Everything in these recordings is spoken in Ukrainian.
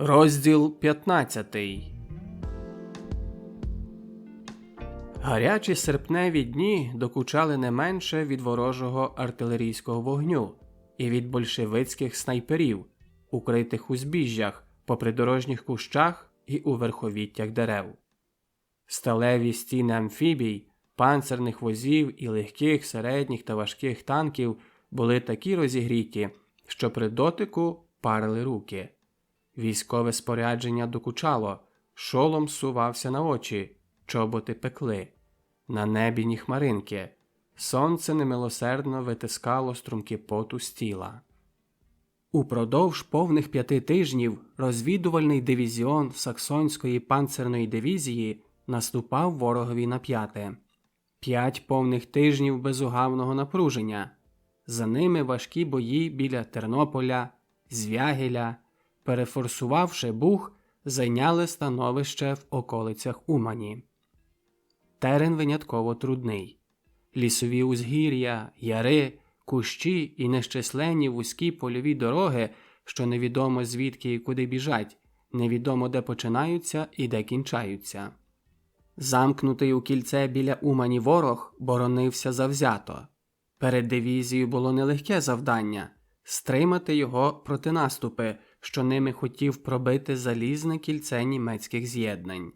Розділ 15. Гарячі серпневі дні докучали не менше від ворожого артилерійського вогню і від большевицьких снайперів, укритих у збіжжях, по придорожніх кущах і у верховіттях дерев. Сталеві стіни амфібій, панцерних возів і легких, середніх та важких танків були такі розігріті, що при дотику парили руки. Військове спорядження докучало, шолом сувався на очі, чоботи пекли. На небі ні хмаринки. Сонце немилосердно витискало струмки поту з тіла. Упродовж повних 5 тижнів розвідувальний дивізіон Саксонської панцерної дивізії наступав ворогові на п'яти. 5 повних тижнів безугавного напруження. За ними важкі бої біля Тернополя, Звягеля. Перефорсувавши Буг, зайняли становище в околицях Умані. Терен винятково трудний. Лісові узгір'я, яри, кущі і нещисленні вузькі польові дороги, що невідомо звідки і куди біжать, невідомо де починаються і де кінчаються. Замкнутий у кільце біля Умані ворог боронився завзято. Перед дивізією було нелегке завдання – стримати його протинаступи, що ними хотів пробити залізне кільце німецьких з'єднань.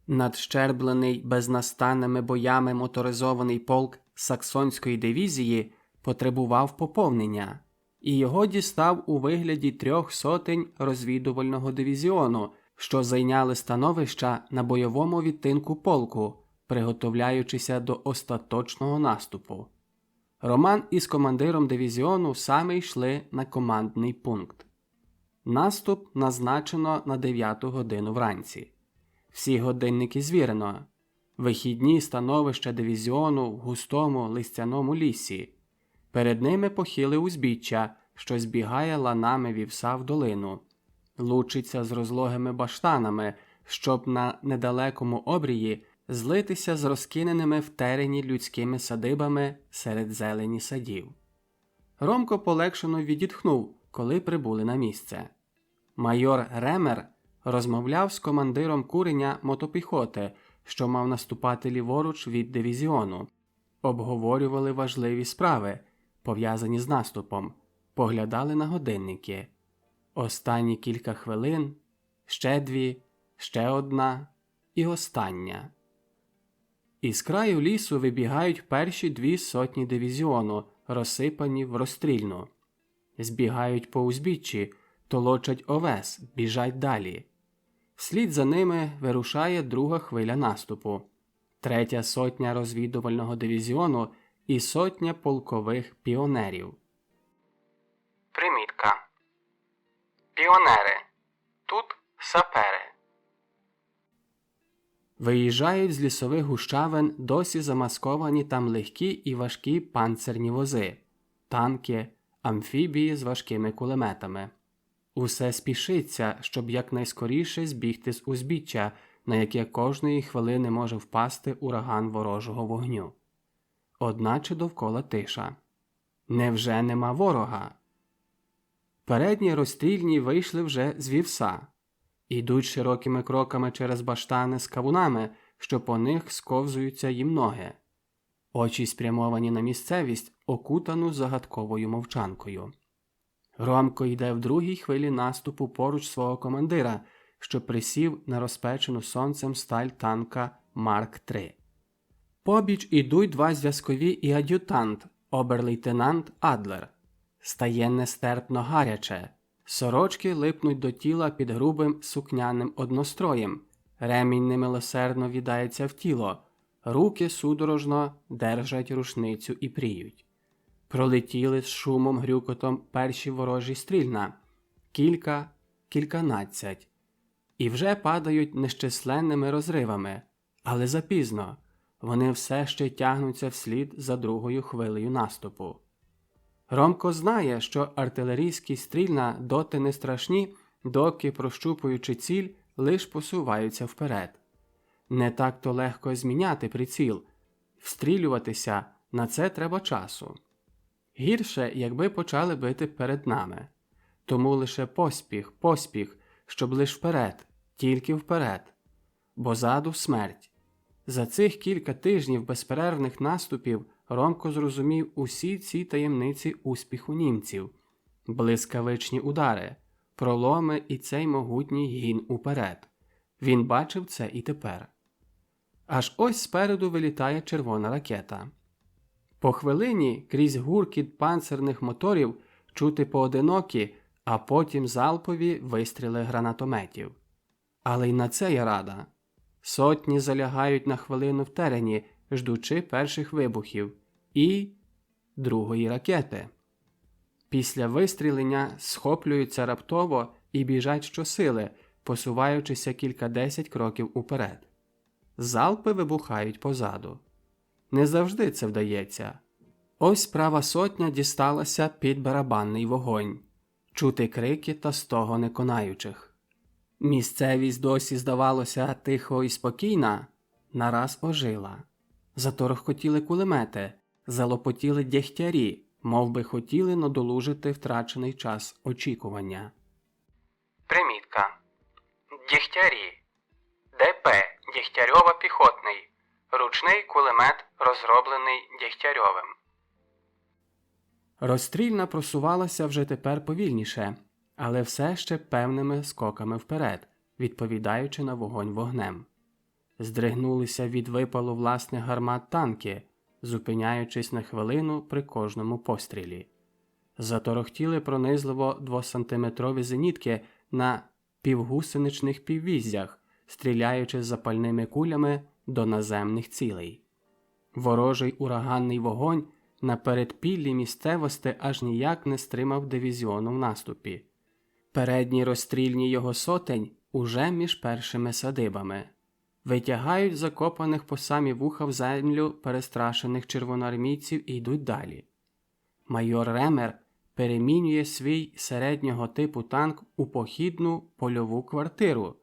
Надщерблений безнастанними боями моторизований полк Саксонської дивізії потребував поповнення, і його дістав у вигляді 3 сотень розвідувального дивізіону, що зайняли становища на бойовому відтинку полку, приготовляючися до остаточного наступу. Роман із командиром дивізіону саме йшли на командний пункт. Наступ назначено на 9 годину вранці. Всі годинники звірено. Вихідні становища дивізіону в густому листяному лісі. Перед ними похиле узбіччя, що збігає ланами вівса в долину. Лучиться з розлогими баштанами, щоб на недалекому обрії злитися з розкиненими в терені людськими садибами серед зелені садів. Ромко полегшено відітхнув, коли прибули на місце. Майор Ремер розмовляв з командиром куреня мотопіхоти, що мав наступати ліворуч від дивізіону. Обговорювали важливі справи, пов'язані з наступом, поглядали на годинники. Останні кілька хвилин, ще 2, ще 1 і остання. Із краю лісу вибігають перші 2 сотні дивізіону, розсипані в розстрільну. Збігають по узбіччі, толочать овес, біжать далі. Вслід за ними вирушає друга хвиля наступу. 3 сотня розвідувального дивізіону і 100 полкових піонерів. Примітка. Піонери. Тут сапери. Виїжджають з лісових гущавин досі замасковані там легкі і важкі панцерні вози, танки, амфібії з важкими кулеметами. Усе спішиться, щоб якнайскоріше збігти з узбіччя, на яке кожної хвилини може впасти ураган ворожого вогню. Одначе довкола тиша. Невже нема ворога? Передні розстрільні вийшли вже з вівса. Ідуть широкими кроками через баштани з кавунами, що по них сковзуються їм ноги. Очі спрямовані на місцевість, окутану загадковою мовчанкою. Ромко йде в другій хвилі наступу поруч свого командира, що присів на розпечену сонцем сталь танка Марк-3. Побіч ідуть 2 зв'язкові і ад'ютант, обер-лейтенант Адлер. Стає нестерпно гаряче. Сорочки липнуть до тіла під грубим сукняним одностроєм. Ремінь немилосердно в'їдається в тіло. Руки судорожно держать рушницю і пріють. Пролетіли з шумом грюкотом перші ворожі стрільна. Кільканадцять. І вже падають нещисленними розривами. Але запізно. Вони все ще тягнуться вслід за другою хвилею наступу. Ромко знає, що артилерійські стрільна доти не страшні, доки, прощупуючи ціль, лиш посуваються вперед. Не так-то легко зміняти приціл. Встрілюватися – на це треба часу. Гірше, якби почали бити перед нами. Тому лише поспіх, щоб лиш вперед, тільки вперед. Бо заду смерть. За цих кілька тижнів безперервних наступів Ромко зрозумів усі ці таємниці успіху німців. Блискавичні удари, проломи і цей могутній гін уперед. Він бачив це і тепер. Аж ось спереду вилітає червона ракета. По хвилині крізь гуркіт панцирних моторів чути поодинокі, а потім залпові вистріли гранатометів. Але й на це я рада. Сотні залягають на хвилину в терені, ждучи перших вибухів. І другої ракети. Після вистрілення схоплюються раптово і біжать щосили, посуваючися кількадесят кроків уперед. Залпи вибухають позаду. Не завжди це вдається. Ось права сотня дісталася під барабанний вогонь. Чути крики та стогони конаючих. Місцевість досі здавалося тихо і спокійна, нараз ожила. Заторохкотіли кулемети, залопотіли дєгтярі, мов би хотіли надолужити втрачений час очікування. Примітка. Дєгтярі. ДП. Дєгтярьово-піхотний. Ручний кулемет, розроблений Дєгтярьовим. Розстрільна просувалася вже тепер повільніше, але все ще певними скоками вперед, відповідаючи на вогонь вогнем. Здригнулися від випалу власних гармат танки, зупиняючись на хвилину при кожному пострілі. Заторохтіли пронизливо 2-сантиметрові зенітки на півгусеничних піввіззях, стріляючи запальними кулями до наземних цілей. Ворожий ураганний вогонь на передпіллі місцевості аж ніяк не стримав дивізіону в наступі. Передні розстрільні його сотень уже між першими садибами. Витягають закопаних по самі вуха в землю перестрашених червоноармійців і йдуть далі. Майор Ремер перемінює свій середнього типу танк у похідну польову квартиру.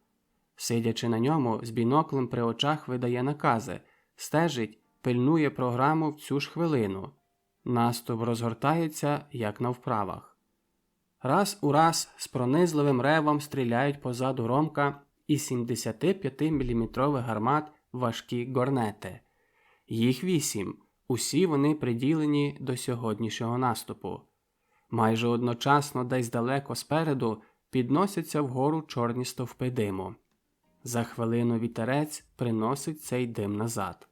Сидячи на ньому, з біноклем при очах видає накази, стежить, пильнує програму в цю ж хвилину. Наступ розгортається, як на вправах. Раз у раз з пронизливим ревом стріляють позаду Ромка із 75-мм гармат важкі горнети. Їх 8, усі вони приділені до сьогоднішнього наступу. Майже одночасно десь далеко спереду підносяться вгору чорні стовпи диму. За хвилину вітерець приносить цей дим назад.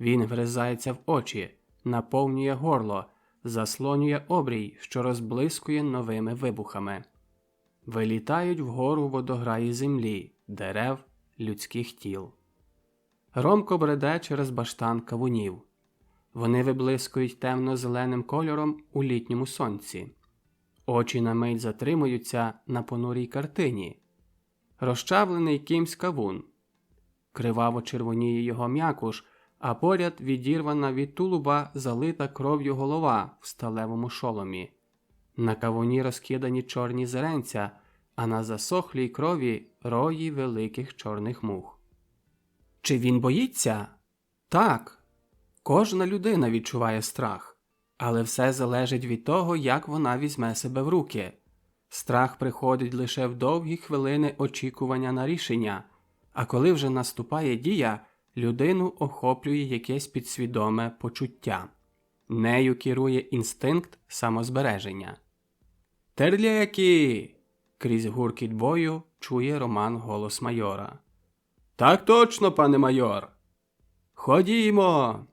Він вгризається в очі, наповнює горло, заслонює обрій, що розблискує новими вибухами. Вилітають вгору водограї землі, дерев, людських тіл. Ромко бреде через баштан кавунів. Вони виблискують темно-зеленим кольором у літньому сонці. Очі на мить затримуються на понурій картині. Розчавлений кимсь кавун. Криваво червоніє його м'якуш, а поряд відірвана від тулуба залита кров'ю голова в сталевому шоломі. На кавуні розкидані чорні зеренця, а на засохлій крові рої великих чорних мух. Чи він боїться? Так. Кожна людина відчуває страх. Але все залежить від того, як вона візьме себе в руки. Страх приходить лише в довгі хвилини очікування на рішення, а коли вже наступає дія, людину охоплює якесь підсвідоме почуття. Нею керує інстинкт самозбереження. «Терляки!» – крізь гуркіт бою чує Роман голос майора. «Так точно, пане майор!» «Ходімо!»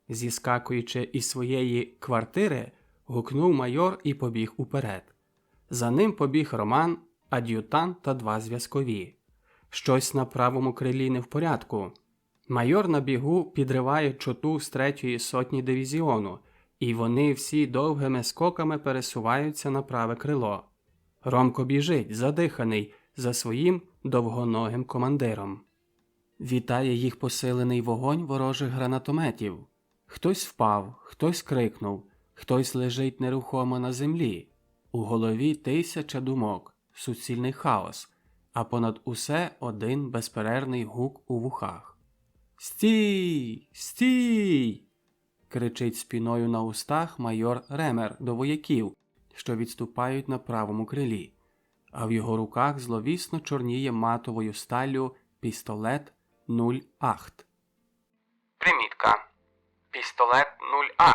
Зіскакуючи із своєї квартири, гукнув майор і побіг уперед. За ним побіг Роман, ад'ютант та 2 зв'язкові. Щось на правому крилі не в порядку. Майор на бігу підриває чоту з 3-ї сотні дивізіону, і вони всі довгими скоками пересуваються на праве крило. Ромко біжить, задиханий, за своїм довгоногим командиром. Вітає їх посилений вогонь ворожих гранатометів. Хтось впав, хтось крикнув, хтось лежить нерухомо на землі. У голові 1000 думок, суцільний хаос, а понад усе один безперервний гук у вухах. «Стій! Стій!» – кричить спіною на устах майор Ремер до вояків, що відступають на правому крилі. а в його руках зловісно чорніє матовою сталлю пістолет 08. Примітка. Пістолет 08.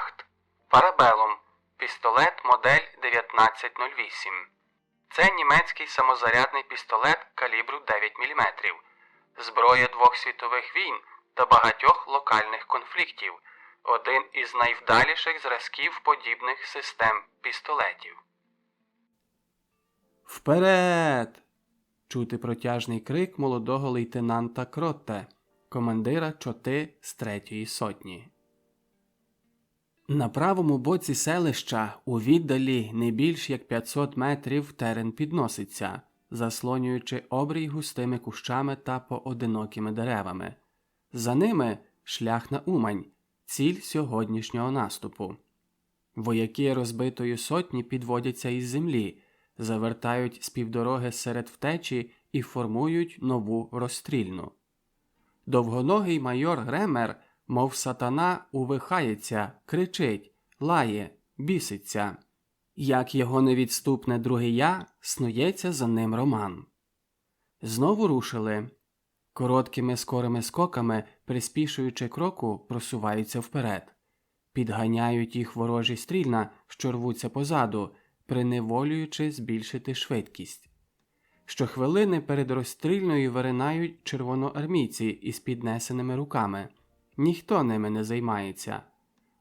Парабелом. Пістолет модель 1908. Це німецький самозарядний пістолет калібру 9 мм. Зброя двох світових війн та багатьох локальних конфліктів. Один із найвдаліших зразків подібних систем пістолетів. «Вперед!» – чути протяжний крик молодого лейтенанта Кротте, командира чоти з 3-ї сотні. На правому боці селища, у віддалі не більш як 500 метрів, терен підноситься, заслонюючи обрій густими кущами та поодинокими деревами. За ними шлях на Умань, ціль сьогоднішнього наступу. Вояки розбитої сотні підводяться із землі, завертають з півдороги серед втечі і формують нову розстрільну. Довгоногий майор Гремер, мов сатана, увихається, кричить, лає, біситься. Як його невідступне друге «я», снується за ним Роман. Знову рушили. Короткими скорими скоками, приспішуючи кроку, просуваються вперед. Підганяють їх ворожі стрільна, що рвуться позаду, приневолюючи збільшити швидкість. Щохвилини перед розстрільною виринають червоноармійці із піднесеними руками. Ніхто ними не займається.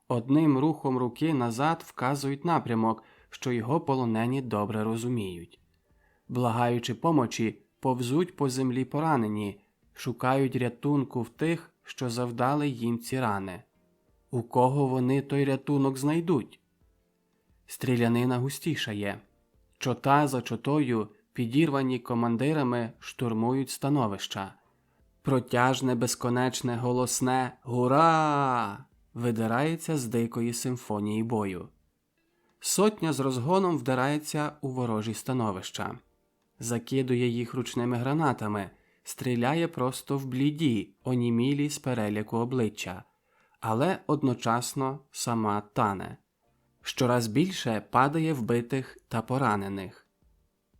Одним рухом руки назад вказують напрямок, що його полонені добре розуміють. Благаючи помочі, повзуть по землі поранені, шукають рятунку в тих, що завдали їм ці рани. У кого вони той рятунок знайдуть? Стрілянина густішає. Чота за чотою, підірвані командирами, штурмують становища. Протяжне, безконечне, голосне «Гура!» видирається з дикої симфонії бою. Сотня з розгоном вдирається у ворожі становища. Закидує їх ручними гранатами, стріляє просто в бліді, онімілі з переляку обличчя, але одночасно сама тане. Щораз більше падає вбитих та поранених.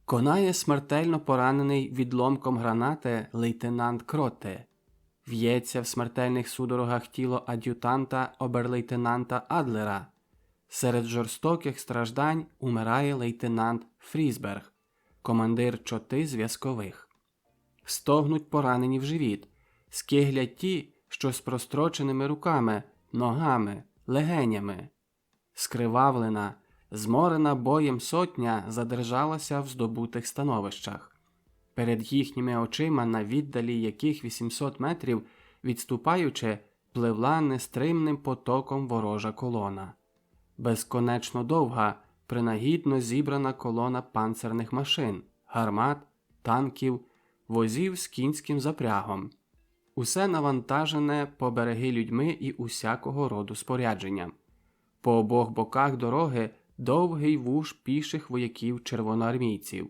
Конає смертельно поранений відломком гранати лейтенант Кротте. В'ється в смертельних судорогах тіло ад'ютанта оберлейтенанта Адлера. Серед жорстоких страждань умирає лейтенант Фрісберг, командир чоти зв'язкових. Стогнуть поранені в живіт, скиглять ті, що з простроченими руками, ногами, легенями. Скривавлена, зморена боєм сотня задержалася в здобутих становищах. Перед їхніми очима, на віддалі яких 800 метрів, відступаючи, пливла нестримним потоком ворожа колона. Безконечно довга, принагідно зібрана колона панцерних машин, гармат, танків, возів з кінським запрягом. Усе навантажене по береги людьми і усякого роду спорядженням. По обох боках дороги довгий вуж піших вояків-червоноармійців.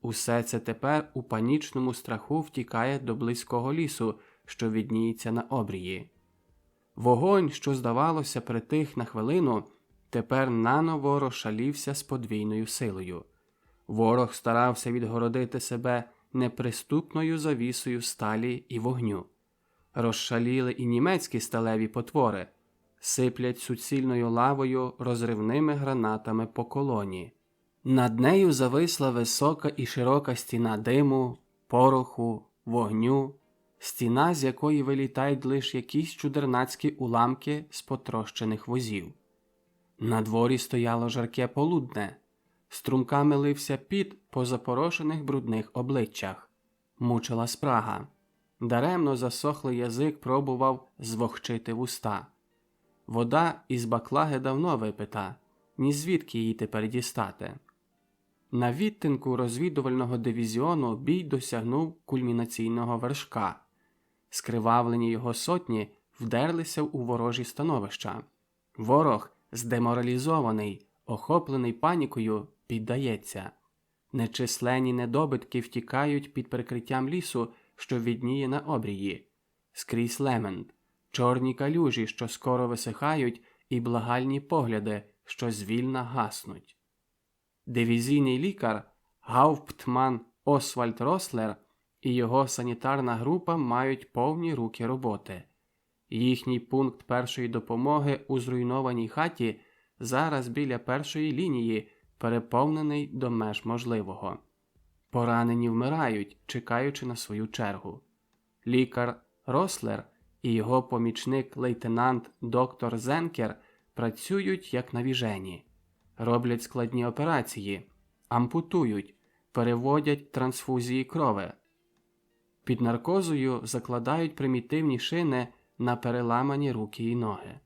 Усе це тепер у панічному страху втікає до близького лісу, що відніється на обрії. Вогонь, що, здавалося, притих на хвилину, тепер наново розшалівся з подвійною силою. Ворог старався відгородити себе неприступною завісою сталі і вогню. Розшаліли і німецькі сталеві потвори, сиплять суцільною лавою розривними гранатами по колоні. Над нею зависла висока і широка стіна диму, пороху, вогню, стіна, з якої вилітають лише якісь чудернацькі уламки з потрощених возів. На дворі стояло жарке полудне, струмками лився піт по запорошених брудних обличчях. Мучила спрага. Даремно засохлий язик пробував звохчити вуста. Вода із баклаги давно випита, ні звідки її тепер дістати. На відтинку розвідувального дивізіону бій досягнув кульмінаційного вершка. Скривавлені його сотні вдерлися у ворожі становища. Ворог, здеморалізований, охоплений панікою, піддається. Нечисленні недобитки втікають під прикриттям лісу, що відніє на обрії. Скрізь лемент, чорні калюжі, що скоро висихають, і благальні погляди, що звільна гаснуть. Дивізійний лікар, Гауптман Освальд Рослер і його санітарна група мають повні руки роботи. Їхній пункт першої допомоги у зруйнованій хаті зараз біля першої лінії, переповнений до меж можливого. Поранені вмирають, чекаючи на свою чергу. Лікар Рослер і його помічник лейтенант доктор Зенкер працюють як навіжені. Роблять складні операції, ампутують, переводять трансфузії крови. Під наркозою закладають примітивні шини на переламані руки і ноги.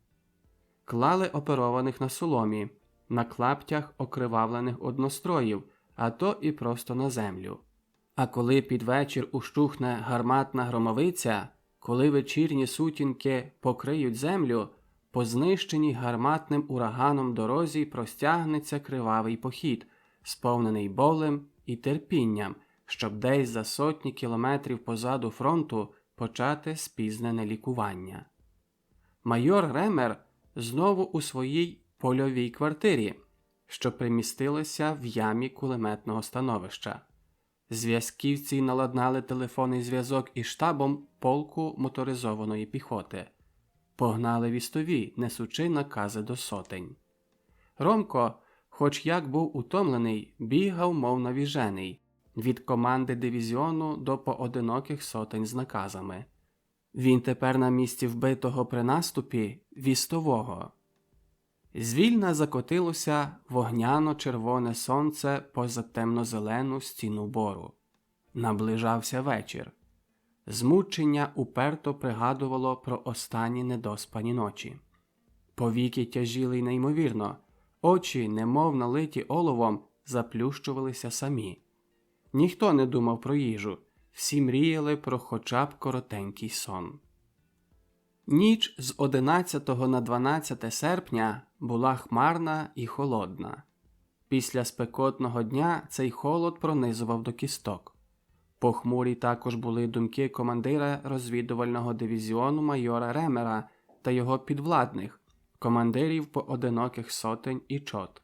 Клали оперованих на соломі, на клаптях окривавлених одностроїв, а то і просто на землю. А коли під вечір ущухне гарматна громовиця, коли вечірні сутінки покриють землю, по знищеній гарматним ураганом дорозі простягнеться кривавий похід, сповнений болем і терпінням, щоб десь за сотні кілометрів позаду фронту почати спізнене лікування. Майор Ремер знову у своїй польовій квартирі, що примістилася в ямі кулеметного становища. Зв'язківці наладнали телефонний зв'язок із штабом полку моторизованої піхоти. Погнали вістові, несучи накази до сотень. Ромко, хоч як був утомлений, бігав мов навіжений, від команди дивізіону до поодиноких сотень з наказами. Він тепер на місці вбитого при наступі вістового. Звільна закотилося вогняно-червоне сонце поза темно-зелену стіну бору. Наближався вечір. Змучення уперто пригадувало про останні недоспані ночі. Повіки тяжіли й неймовірно, очі, немов налиті оловом, заплющувалися самі. Ніхто не думав про їжу, всі мріяли про хоча б коротенький сон. Ніч з 11 на 12 серпня була хмарна і холодна. Після спекотного дня цей холод пронизував до кісток. Похмурі також були думки командира розвідувального дивізіону майора Ремера та його підвладних, командирів поодиноких сотень і чот.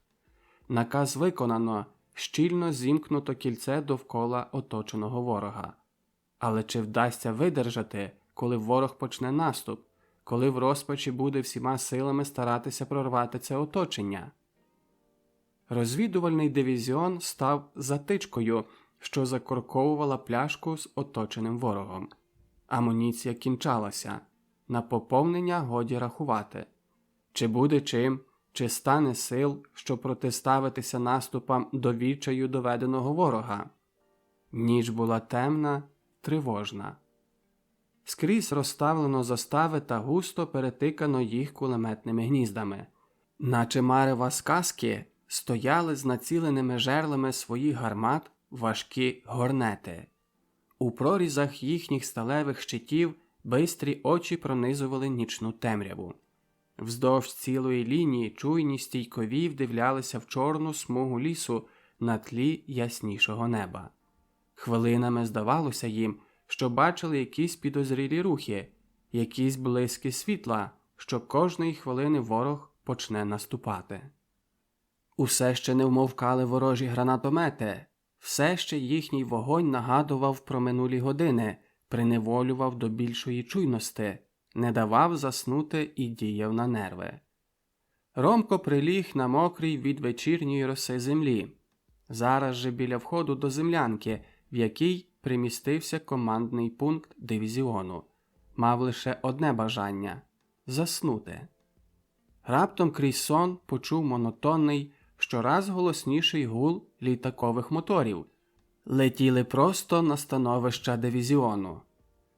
Наказ виконано, щільно зімкнуто кільце довкола оточеного ворога. Але чи вдасться видержати, коли ворог почне наступ, коли в розпачі буде всіма силами старатися прорвати це оточення? Розвідувальний дивізіон став затичкою, що закорковувала пляшку з оточеним ворогом. Амуніція кінчалася. На поповнення годі рахувати. Чи буде чим, чи стане сил, щоб протиставитися наступам до відчаю доведеного ворога? Ніч була темна, тривожна. Скрізь розставлено застави та густо перетикано їх кулеметними гніздами. Наче марева з казки стояли з націленими жерлами своїх гармат важкі горнети. У прорізах їхніх сталевих щитів бистрі очі пронизували нічну темряву. Вздовж цілої лінії чуйні стійкові вдивлялися в чорну смугу лісу на тлі яснішого неба. Хвилинами здавалося їм, що бачили якісь підозрілі рухи, якісь блиски світла, що кожної хвилини ворог почне наступати. Усе ще не вмовкали ворожі гранатомети, все ще їхній вогонь нагадував про минулі години, приневолював до більшої чуйності, не давав заснути і діяв на нерви. Ромко приліг на мокрій від вечірньої роси землі, зараз же біля входу до землянки, в якій примістився командний пункт дивізіону. Мав лише одне бажання – заснути. Раптом крізь сон почув монотонний, щораз голосніший гул літакових моторів. Летіли просто на становища дивізіону.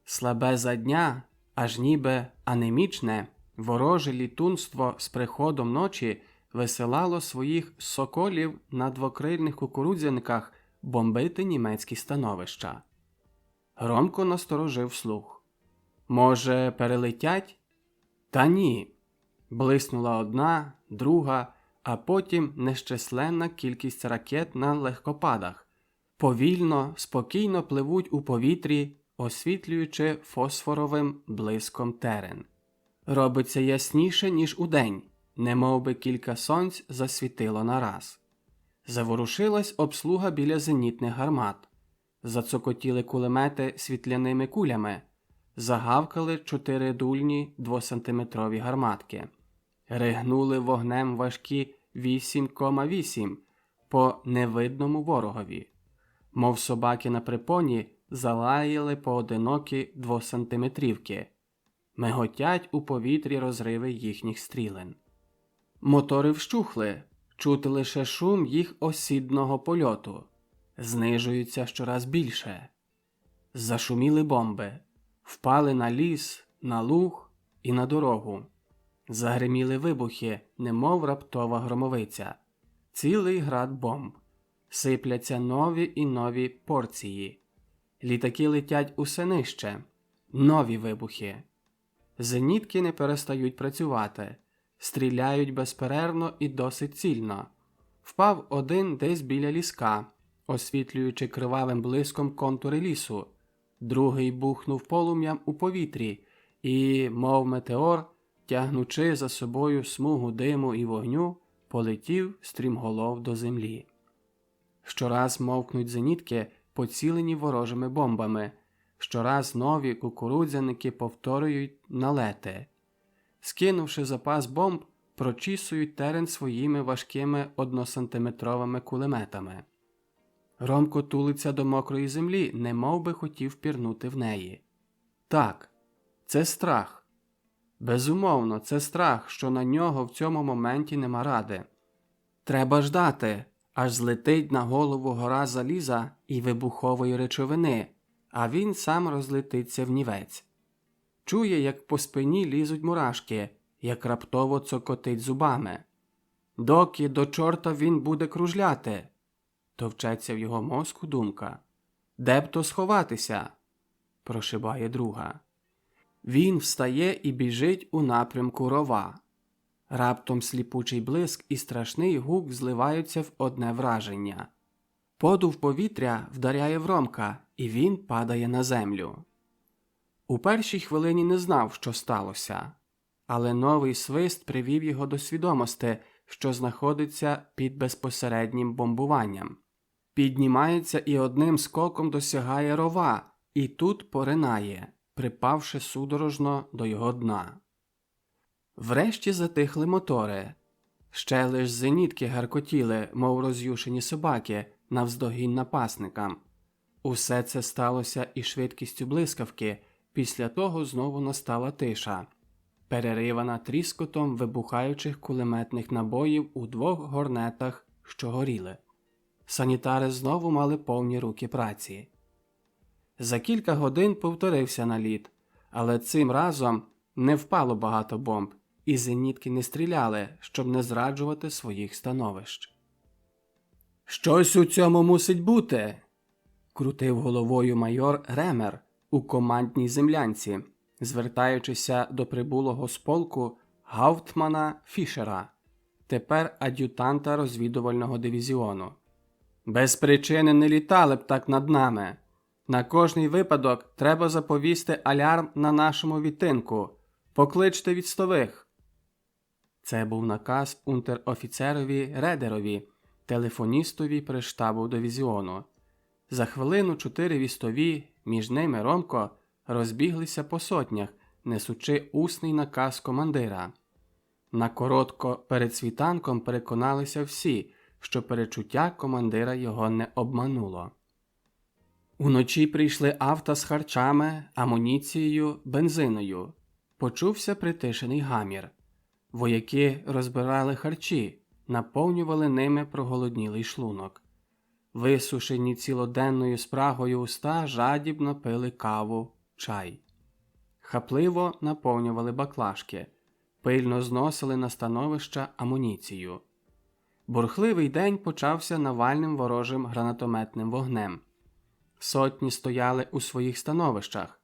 Слабе задня, аж ніби анемічне, вороже літунство з приходом ночі висилало своїх соколів на двокрильних кукурудзяниках бомбити німецькі становища. Ромко насторожив слух. Може, перелетять? Та ні. Блиснула одна, друга, а потім нещисленна кількість ракет на легкопадах. Повільно, спокійно пливуть у повітрі, освітлюючи фосфоровим блиском терен. Робиться ясніше, ніж удень, немов би кілька сонць засвітило нараз. Заворушилась обслуга біля зенітних гармат. Зацокотіли кулемети світляними кулями. Загавкали 4-дульні 2-сантиметрові гарматки. Ригнули вогнем важкі 8,8 по невидному ворогові. Мов собаки на припоні, залаяли поодинокі 2-сантиметрівки. Миготять у повітрі розриви їхніх стрілен. Мотори вщухли, чути лише шум їх осідного польоту. Знижуються щораз більше. Зашуміли бомби. Впали на ліс, на луг і на дорогу. Загриміли вибухи, немов раптова громовиця. Цілий град бомб. Сипляться нові і нові порції. Літаки летять усе нижче. Нові вибухи. Зенітки не перестають працювати. Стріляють безперервно і досить цільно. Впав один десь біля ліска, освітлюючи кривавим блиском контури лісу. Другий бухнув полум'ям у повітрі і, мов метеор, тягнучи за собою смугу диму і вогню, полетів стрімголов до землі. Щораз мовкнуть зенітки, поцілені ворожими бомбами. Щораз нові кукурудзяники повторюють налети. Скинувши запас бомб, прочісують терен своїми важкими 1-сантиметровими кулеметами. Ромко тулиться до мокрої землі, немов би хотів пірнути в неї. Так, це страх. Безумовно, це страх, що на нього в цьому моменті нема ради. Треба ждати, аж злетить на голову гора заліза і вибухової речовини, а він сам розлетиться внівець. Чує, як по спині лізуть мурашки, як раптово цокотить зубами. Доки до чорта він буде кружляти? Товчеться в його мозку думка. Де б то сховатися? Прошибає друга. Він встає і біжить у напрямку рова. Раптом сліпучий блиск і страшний гук зливаються в одне враження. Подув повітря вдаряє в Ромка, і він падає на землю. У першій хвилині не знав, що сталося. Але новий свист привів його до свідомості, що знаходиться під безпосереднім бомбуванням. Піднімається і одним скоком досягає рова, і тут поринає, припавши судорожно до його дна. Врешті затихли мотори. Ще лиш зенітки гаркотіли, мов роз'юшені собаки, навздогін напасникам. Усе це сталося і швидкістю блискавки, після того знову настала тиша, переривана тріскотом вибухаючих кулеметних набоїв у 2 горнетах, що горіли. Санітари знову мали повні руки праці. За кілька годин повторився наліт, але цим разом не впало багато бомб, і зенітки не стріляли, щоб не зраджувати своїх становищ. «Щось у цьому мусить бути!» – крутив головою майор Ремер у командній землянці, звертаючися до прибулого з полку Гауптмана Фішера, тепер ад'ютанта розвідувального дивізіону. «Без причини не літали б так над нами. На кожний випадок треба заповісти алярм на нашому відтинку. Покличте відстових!» Це був наказ унтер-офіцерові Редерові, телефоністові при штабу дивізіону. За хвилину 4 вістові, між ними Ромко, розбіглися по сотнях, несучи усний наказ командира. На коротко перед світанком переконалися всі, що перечуття командира його не обмануло. Уночі прийшли авто з харчами, амуніцією, бензиною. Почувся притишений гамір. Вояки розбирали харчі, наповнювали ними проголоднілий шлунок. Висушені цілоденною спрагою уста жадібно пили каву, чай. Хапливо наповнювали баклажки, пильно зносили на становища амуніцію. Бурхливий день почався навальним ворожим гранатометним вогнем. Сотні стояли у своїх становищах.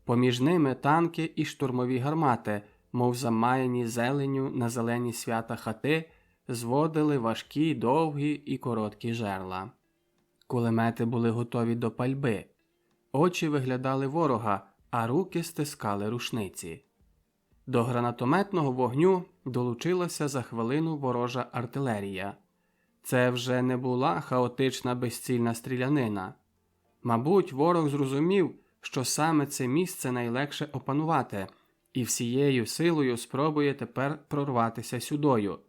Поміж ними танки і штурмові гармати, мов замаяні зеленню на зелені свята хати, зводили важкі, довгі і короткі жерла. Кулемети були готові до пальби. Очі виглядали ворога, а руки стискали рушниці. До гранатометного вогню долучилася за хвилину ворожа артилерія. Це вже не була хаотична безцільна стрілянина. Мабуть, ворог зрозумів, що саме це місце найлегше опанувати, і всією силою спробує тепер прорватися сюдою.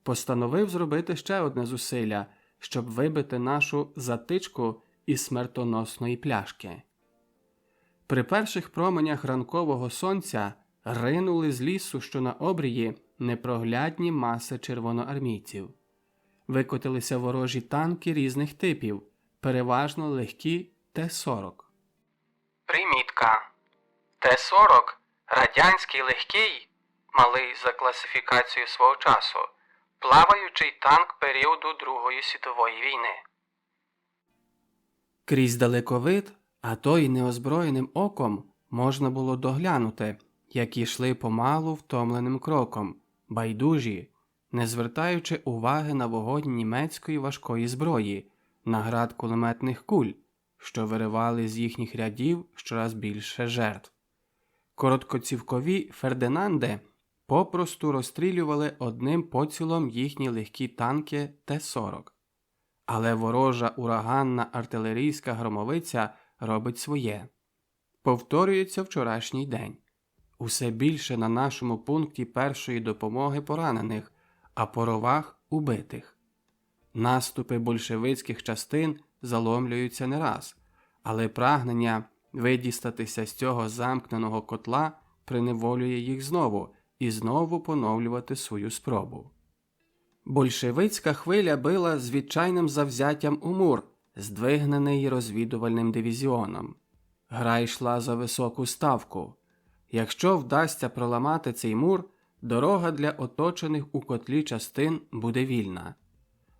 Постановив зробити ще одне зусилля, щоб вибити нашу затичку із смертоносної пляшки. При перших променях ранкового сонця ринули з лісу, що на обрії, непроглядні маси червоноармійців. Викотилися ворожі танки різних типів, переважно легкі Т-40. Примітка. Т-40 – радянський легкий, малий за класифікацією свого часу, плаваючий танк періоду Другої світової війни. Крізь далековид, а то й неозброєним оком, можна було доглянути, як йшли помалу втомленим кроком, байдужі, не звертаючи уваги на вогонь німецької важкої зброї, на град кулеметних куль, що виривали з їхніх рядів щораз більше жертв. Короткоцівкові Фердинанди попросту розстрілювали одним поцілом їхні легкі танки Т-40. Але ворожа ураганна артилерійська громовиця робить своє. Повторюється вчорашній день. Усе більше на нашому пункті першої допомоги поранених, а по ровах – убитих. Наступи большевицьких частин заломлюються не раз, але прагнення видістатися з цього замкненого котла приневолює їх знову і знову поновлювати свою спробу. Большевицька хвиля била з відчайним завзяттям у мур, здвигнений розвідувальним дивізіоном. Гра йшла за високу ставку. Якщо вдасться проламати цей мур, дорога для оточених у котлі частин буде вільна.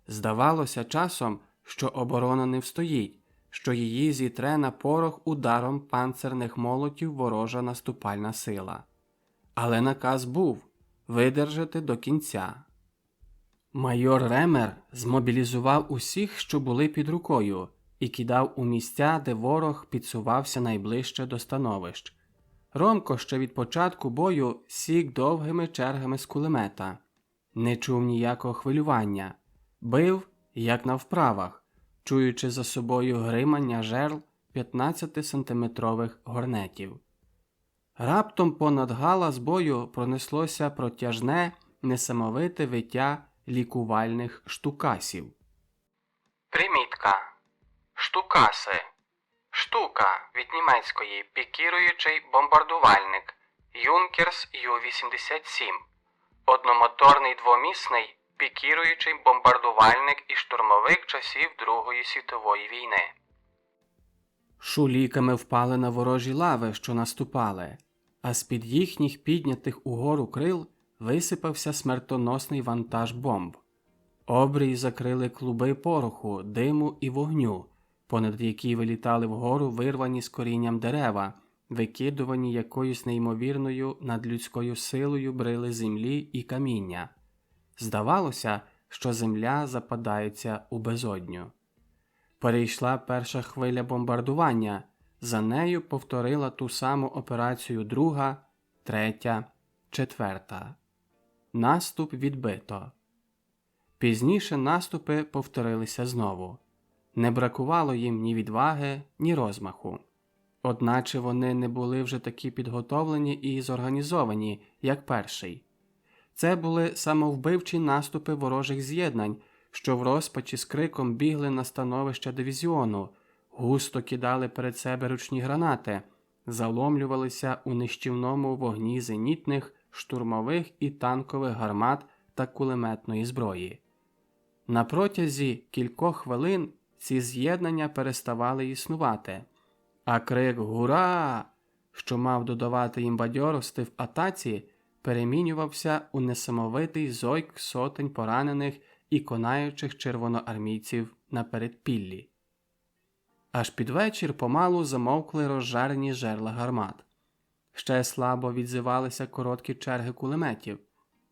Здавалося часом, що оборона не встоїть, що її зітре на порох ударом панцерних молотів ворожа наступальна сила. Але наказ був – видержати до кінця. Майор Ремер змобілізував усіх, що були під рукою, і кидав у місця, де ворог підсувався найближче до становищ. Ромко ще від початку бою сік довгими чергами з кулемета. Не чув ніякого хвилювання. Бив, як на вправах, чуючи за собою гримання жерл 15-сантиметрових горнетів. Раптом понад галас бою пронеслося протяжне, несамовите виття лікувальних штукасів. Примітка. Штукаси. Штука від німецької пікіруючий бомбардувальник Юнкерс Ю-87. Одномоторний двомісний пікіруючий бомбардувальник і штурмовик часів Другої світової війни. Шуліками впали на ворожі лави, що наступали, а з-під їхніх піднятих угору крил висипався смертоносний вантаж бомб. Обрій закрили клуби пороху, диму і вогню, понад які вилітали вгору вирвані з корінням дерева, викидувані якоюсь неймовірною надлюдською силою брили землі і каміння. Здавалося, що земля западається у безодню. Перейшла перша хвиля бомбардування, за нею повторила ту саму операцію друга, третя, четверта. Наступ відбито. Пізніше наступи повторилися знову. Не бракувало їм ні відваги, ні розмаху. Одначе вони не були вже такі підготовлені і зорганізовані, як перший. Це були самовбивчі наступи ворожих з'єднань, що в розпачі з криком бігли на становища дивізіону, густо кидали перед себе ручні гранати, заломлювалися у нищівному вогні зенітних, штурмових і танкових гармат та кулеметної зброї. На протязі кількох хвилин ці з'єднання переставали існувати, а крик «Гура!», що мав додавати їм бадьорости в атаці, перемінювався у несамовитий зойк сотень поранених і конаючих червоноармійців на передпіллі. Аж під вечір помалу замовкли розжарені жерла гармат. Ще слабо відзивалися короткі черги кулеметів.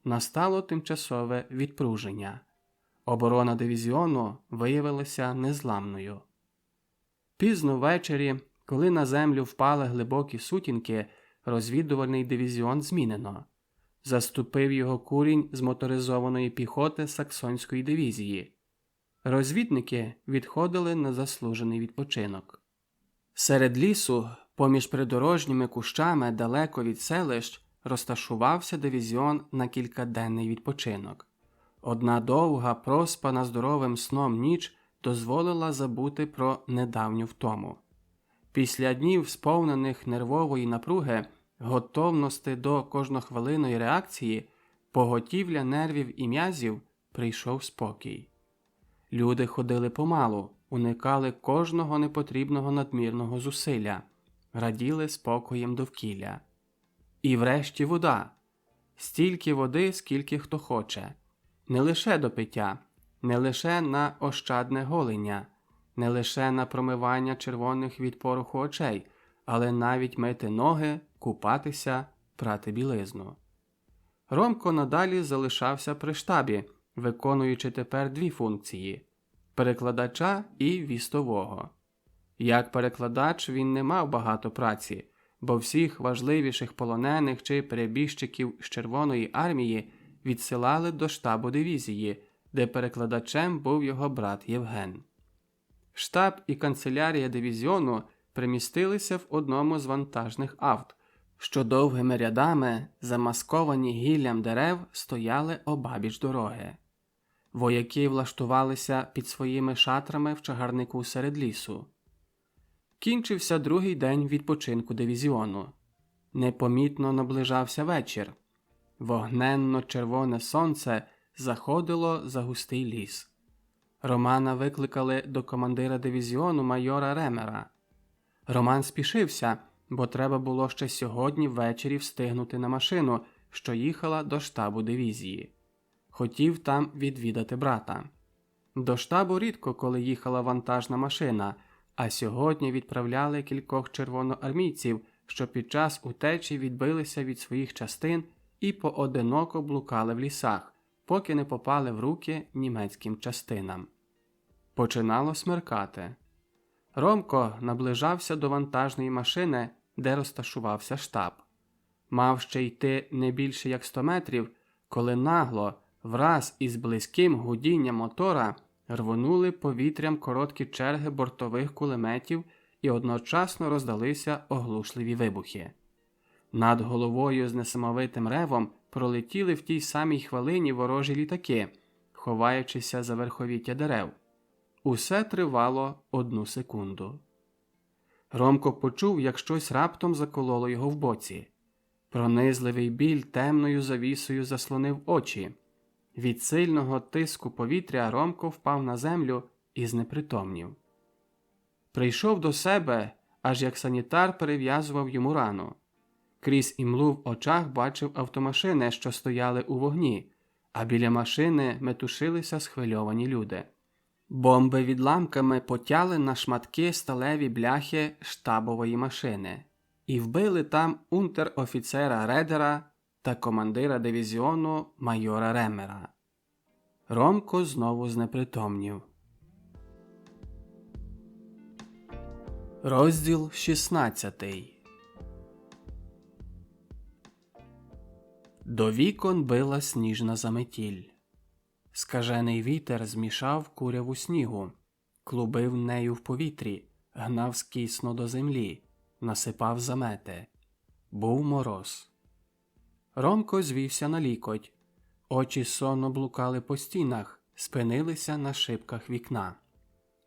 Настало тимчасове відпруження. Оборона дивізіону виявилася незламною. Пізно ввечері, коли на землю впали глибокі сутінки, розвідувальний дивізіон змінено. Заступив його курінь з моторизованої піхоти Саксонської дивізії. Розвідники відходили на заслужений відпочинок. Серед лісу, поміж придорожніми кущами далеко від селищ, розташувався дивізіон на кількаденний відпочинок. Одна довга, проспана здоровим сном ніч дозволила забути про недавню втому. Після днів, сповнених нервової напруги, готовності до кожнохвилинної реакції, поготівля нервів і м'язів, прийшов спокій. Люди ходили помалу, уникали кожного непотрібного надмірного зусилля, раділи спокоєм довкілля. І врешті вода. Стільки води, скільки хто хоче. Не лише до пиття, не лише на ощадне голення, не лише на промивання червоних від пороху очей, але навіть мити ноги, купатися, прати білизну. Ромко надалі залишався при штабі, виконуючи тепер дві функції – перекладача і вістового. Як перекладач він не мав багато праці, бо всіх важливіших полонених чи перебіжчиків з Червоної армії відсилали до штабу дивізії, де перекладачем був його брат Євген. Штаб і канцелярія дивізіону примістилися в одному з вантажних авт, що довгими рядами, замасковані гіллям дерев, стояли обабіч дороги. Вояки влаштувалися під своїми шатрами в чагарнику серед лісу. Кінчився другий день відпочинку дивізіону. Непомітно наближався вечір. Вогненно-червоне сонце заходило за густий ліс. Романа викликали до командира дивізіону майора Ремера. Роман спішився, бо треба було ще сьогодні ввечері встигнути на машину, що їхала до штабу дивізії. Хотів там відвідати брата. До штабу рідко коли їхала вантажна машина, а сьогодні відправляли кількох червоноармійців, що під час утечі відбилися від своїх частин і поодиноко блукали в лісах, поки не попали в руки німецьким частинам. Починало смеркати. Ромко наближався до вантажної машини, де розташувався штаб. Мав ще йти не більше як 100 метрів, коли нагло, враз із близьким гудінням мотора, рвонули повітрям короткі черги бортових кулеметів і одночасно роздалися оглушливі вибухи. Над головою з несамовитим ревом пролетіли в тій самій хвилині ворожі літаки, ховаючися за верховіття дерев. Усе тривало 1 секунду. Ромко почув, як щось раптом закололо його в боці. Пронизливий біль темною завісою заслонив очі. Від сильного тиску повітря Ромко впав на землю і знепритомнів. Прийшов до себе, аж як санітар перев'язував йому рану. Крізь імлу в очах бачив автомашини, що стояли у вогні, а біля машини метушилися схвильовані люди. Бомби відламками потяли на шматки сталеві бляхи штабової машини і вбили там унтер-офіцера Редера та командира дивізіону майора Ремера. Ромко знову знепритомнів. Розділ 16. До вікон била сніжна заметіль. Скажений вітер змішав куряву снігу, клубив нею в повітрі, гнав скісно до землі, насипав замети. Був мороз. Ромко звівся на лікоть. Очі сонно блукали по стінах, спинилися на шибках вікна.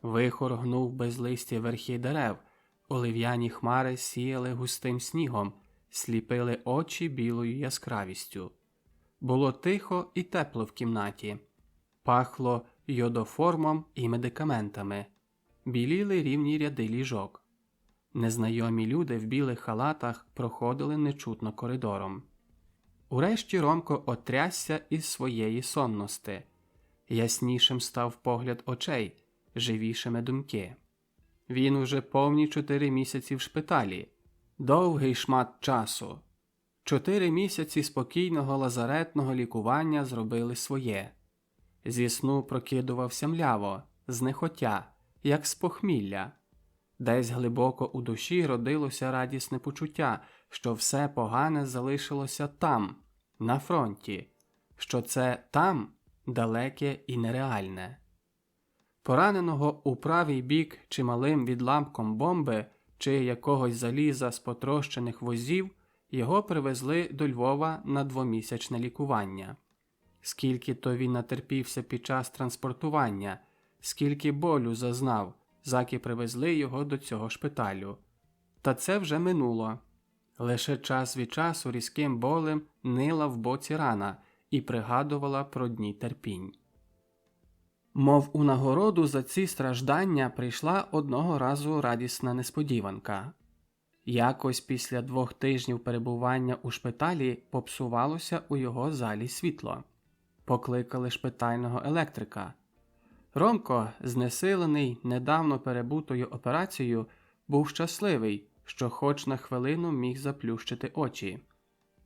Вихор гнув безлисті верхи дерев, олив'яні хмари сіяли густим снігом, сліпили очі білою яскравістю. Було тихо і тепло в кімнаті. Пахло йодоформом і медикаментами. Біліли рівні ряди ліжок. Незнайомі люди в білих халатах проходили нечутно коридором. Урешті Ромко отрясся із своєї сонності. Яснішим став погляд очей, живішими думки. Він уже повні 4 місяці в шпиталі. Довгий шмат часу. 4 місяці спокійного лазаретного лікування зробили своє. Зі сну прокидувався мляво, знехотя, як з похмілля. Десь глибоко у душі родилося радісне почуття, що все погане залишилося там, на фронті, що це там далеке і нереальне. Пораненого у правий бік чималим відламком бомби чи якогось заліза з потрощених возів його привезли до Львова на 2-місячне лікування. Скільки то він натерпівся під час транспортування, скільки болю зазнав, заки привезли його до цього шпиталю. Та це вже минуло. Лише час від часу різким болем нила в боці рана і пригадувала про дні терпінь. Мов у нагороду за ці страждання прийшла одного разу радісна несподіванка. Якось після 2 тижнів перебування у шпиталі попсувалося у його залі світло. Покликали шпитального електрика. Ромко, знесилений недавно перебутою операцією, був щасливий, що хоч на хвилину міг заплющити очі.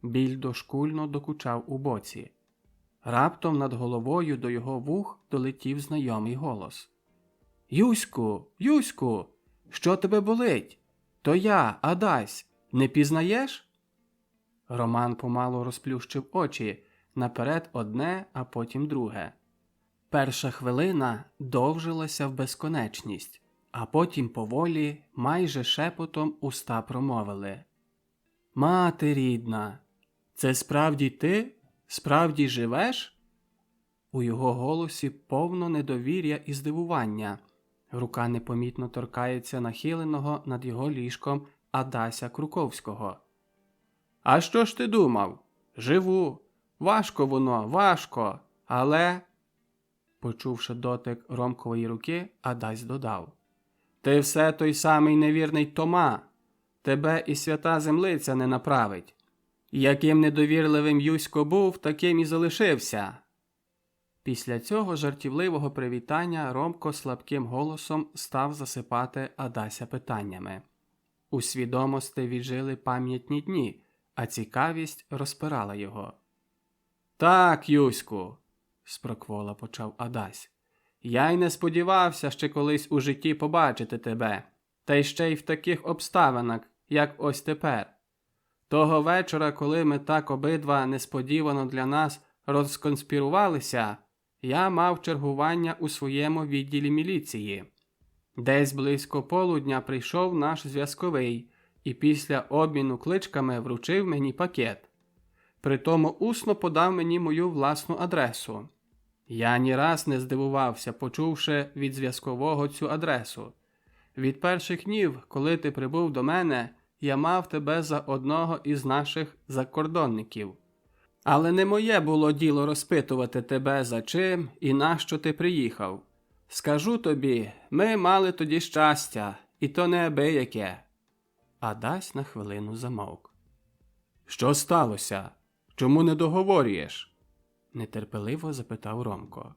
Біль дошкульно докучав у боці. Раптом над головою до його вух долетів знайомий голос. «Юську! Юську! Що тебе болить? То я, Адась. Не пізнаєш?» Роман помалу розплющив очі, наперед одне, а потім друге. Перша хвилина довжилася в безконечність, а потім поволі, майже шепотом уста промовили. «Мати рідна, це справді ти? Справді живеш?» У його голосі повно недовір'я і здивування. Рука непомітно торкається нахиленого над його ліжком Адася Круковського. «А що ж ти думав? Живу. Важко воно, важко, але...» Почувши дотик Ромкової руки, Адась додав. «Ти все той самий невірний Тома. Тебе і свята землиця не направить. Яким недовірливим Юсько був, таким і залишився». Після цього жартівливого привітання Ромко слабким голосом став засипати Адася питаннями. У свідомості віджили пам'ятні дні, а цікавість розпирала його. «Так, Юську», – спроквола почав Адась, – «я й не сподівався ще колись у житті побачити тебе, та й ще й в таких обставинах, як ось тепер. Того вечора, коли ми так обидва несподівано для нас розконспірувалися, я мав чергування у своєму відділі міліції. Десь близько полудня прийшов наш зв'язковий і після обміну кличками вручив мені пакет. Притому усно подав мені мою власну адресу. Я ні раз не здивувався, почувши від зв'язкового цю адресу. Від перших днів, коли ти прибув до мене, я мав тебе за одного із наших закордонників. Але не моє було діло розпитувати тебе, за чим і нащо ти приїхав. Скажу тобі, ми мали тоді щастя, і то неабияке». Адась на хвилину замовк. «Що сталося? Чому не договорюєш?» – нетерпеливо запитав Ромко.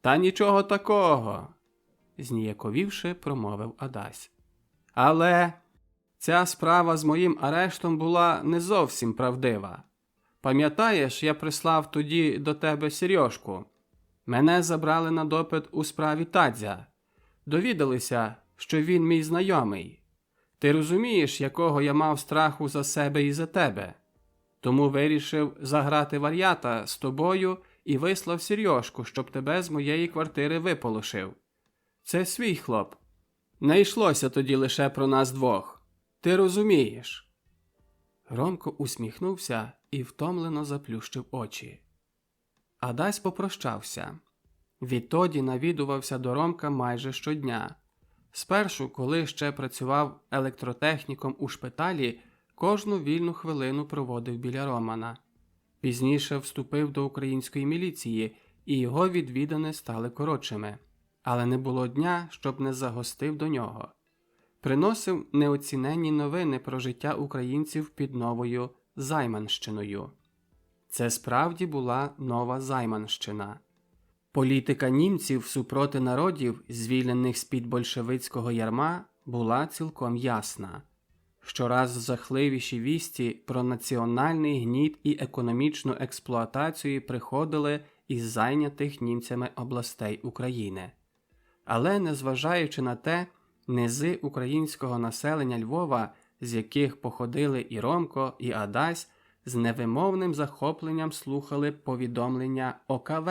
«Та нічого такого», – зніяковівши, промовив Адась. «Але ця справа з моїм арештом була не зовсім правдива. Пам'ятаєш, я прислав тоді до тебе Серьожку? Мене забрали на допит у справі Тадзя. Довідалися, що він мій знайомий. Ти розумієш, якого я мав страху за себе і за тебе? Тому вирішив заграти вар'ята з тобою і вислав Серьожку, щоб тебе з моєї квартири виполошив. Це свій хлоп. Не йшлося тоді лише про нас двох. Ти розумієш?» Ромко усміхнувся і втомлено заплющив очі. Адась попрощався. Відтоді навідувався до Ромка майже щодня. Спершу, коли ще працював електротехніком у шпиталі, кожну вільну хвилину проводив біля Романа. Пізніше вступив до української міліції, і його відвідини стали коротшими. Але не було дня, щоб не загостив до нього. Приносив неоціненні новини про життя українців під новою Займанщиною. Це справді була нова Займанщина. Політика німців супроти народів, звільнених з-під большевицького ярма, була цілком ясна. Щораз жахливіші вісті про національний гніт і економічну експлуатацію приходили із зайнятих німцями областей України. Але, незважаючи на те, низи українського населення Львова, з яких походили і Ромко, і Адась, з невимовним захопленням слухали повідомлення ОКВ